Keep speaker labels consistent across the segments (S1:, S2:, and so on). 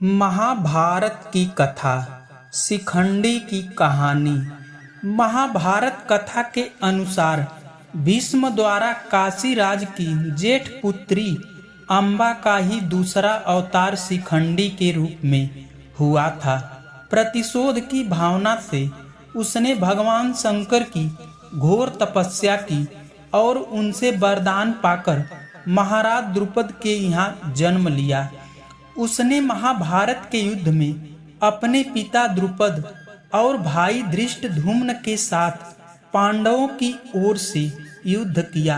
S1: महाभारत की कथा। शिखंडी की कहानी। महाभारत कथा के अनुसार भीष्म द्वारा काशीराज की जेठ पुत्री अम्बा का ही दूसरा अवतार शिखंडी के रूप में हुआ था। प्रतिशोध की भावना से उसने भगवान शंकर की घोर तपस्या की और उनसे वरदान पाकर महाराज द्रुपद के यहाँ जन्म लिया। उसने महाभारत के युद्ध में अपने पिता द्रुपद और भाई धृष्टद्युम्न के साथ पांडवों की ओर से युद्ध किया।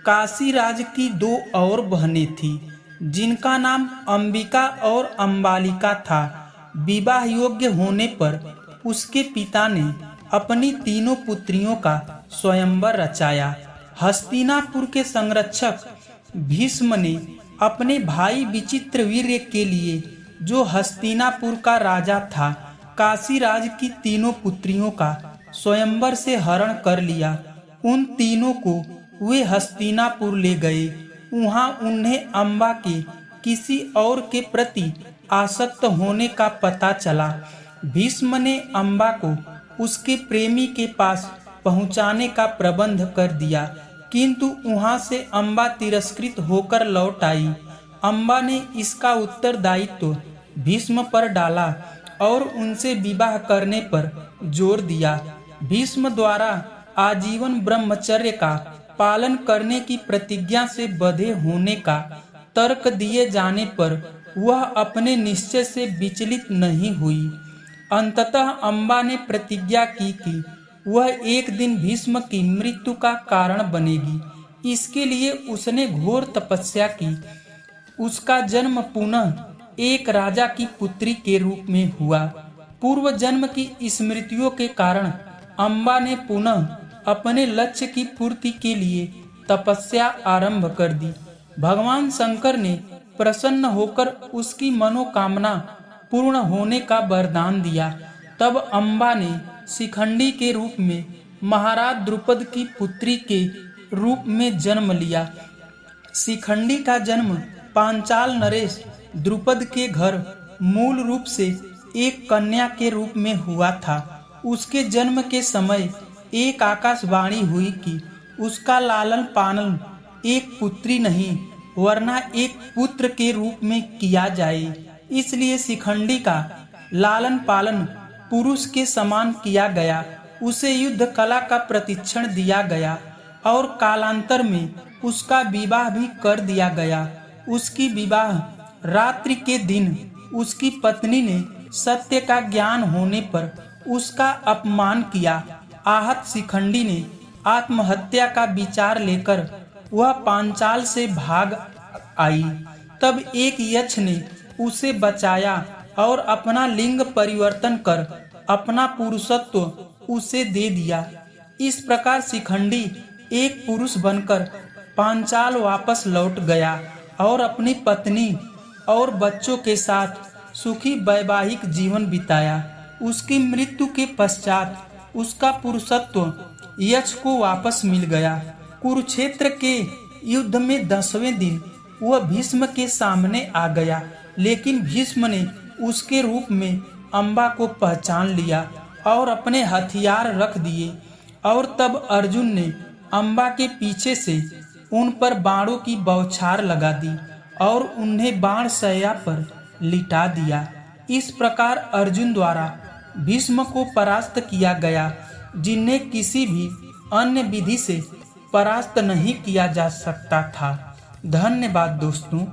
S1: काशीराज की दो और बहनें थीं, जिनका नाम अंबिका और अंबालिका था। विवाह योग्य होने पर उसके पिता ने अपनी तीनों पुत्रियों का स्वयंवर रचाया। हस्तिनापुर के संरक्षक भीष्म ने अपने भाई विचित्रवीर्य के लिए, जो हस्तिनापुर का राजा था, काशीराज की तीनों पुत्रियों का स्वयंवर से हरण कर लिया। उन तीनों को वे हस्तिनापुर ले गए। वहां उन्हें अम्बा के किसी और के प्रति आसक्त होने का पता चला। भीष्म ने अम्बा को उसके प्रेमी के पास पहुंचाने का प्रबंध कर दिया, किंतु वहां से अम्बा तिरस्कृत होकर लौट आई। अम्बा ने इसका उत्तरदायित्व भीष्म पर डाला और उनसे विवाह करने पर जोर दिया। भीष्म द्वारा आजीवन ब्रह्मचर्य का पालन करने की प्रतिज्ञा से बंधे होने का तर्क दिए जाने पर वह अपने निश्चय से विचलित नहीं हुई। अंततः अम्बा ने प्रतिज्ञा की कि वह एक दिन भीष्म की मृत्यु का कारण बनेगी। इसके लिए उसने घोर तपस्या की। उसका जन्म पुनः एक राजा की पुत्री के रूप में हुआ। पूर्व जन्म की स्मृतियों के कारण अम्बा ने पुनः अपने लक्ष्य की पूर्ति के लिए तपस्या आरंभ कर दी। भगवान शंकर ने प्रसन्न होकर उसकी मनोकामना पूर्ण होने का वरदान दिया। तब अम्बा ने शिखंडी के रूप में महाराज द्रुपद की पुत्री के रूप में जन्म लिया। शिखंडी का जन्म पांचाल नरेश द्रुपद के घर मूल रूप से एक कन्या के रूप में हुआ था। उसके जन्म के समय एक आकाशवाणी हुई कि उसका लालन पालन एक पुत्री नहीं वरना एक पुत्र के रूप में किया जाए। इसलिए शिखंडी का लालन पालन पुरुष के समान किया गया। उसे युद्ध कला का प्रशिक्षण दिया गया और कालांतर में उसका विवाह भी कर दिया गया। उसकी विवाह रात्रि के दिन उसकी पत्नी ने सत्य का ज्ञान होने पर उसका अपमान किया। आहत शिखंडी ने आत्महत्या का विचार लेकर वह पांचाल से भाग आई। तब एक यक्ष ने उसे बचाया और अपना लिंग परिवर्तन कर अपना पुरुषत्व उसे दे दिया। इस प्रकार शिखंडी एक पुरुष बनकर पांचाल वापस लौट गया और अपनी पत्नी और बच्चों के साथ सुखी वैवाहिक जीवन बिताया। उसकी मृत्यु के पश्चात उसका पुरुषत्व यक्ष को वापस मिल गया। कुरुक्षेत्र के युद्ध में 10वें दिन वह भीष्म के सामने आ गया, लेकिन भीष्म ने उसके रूप में अम्बा को पहचान लिया और अपने हथियार रख दिए। और तब अर्जुन ने अम्बा के पीछे से उन पर बाणों की बौछार लगा दी और उन्हें बाण शैया पर लिटा दिया। इस प्रकार अर्जुन द्वारा भीष्म को परास्त किया गया, जिन्हें किसी भी अन्य विधि से परास्त नहीं किया जा सकता था। धन्यवाद दोस्तों।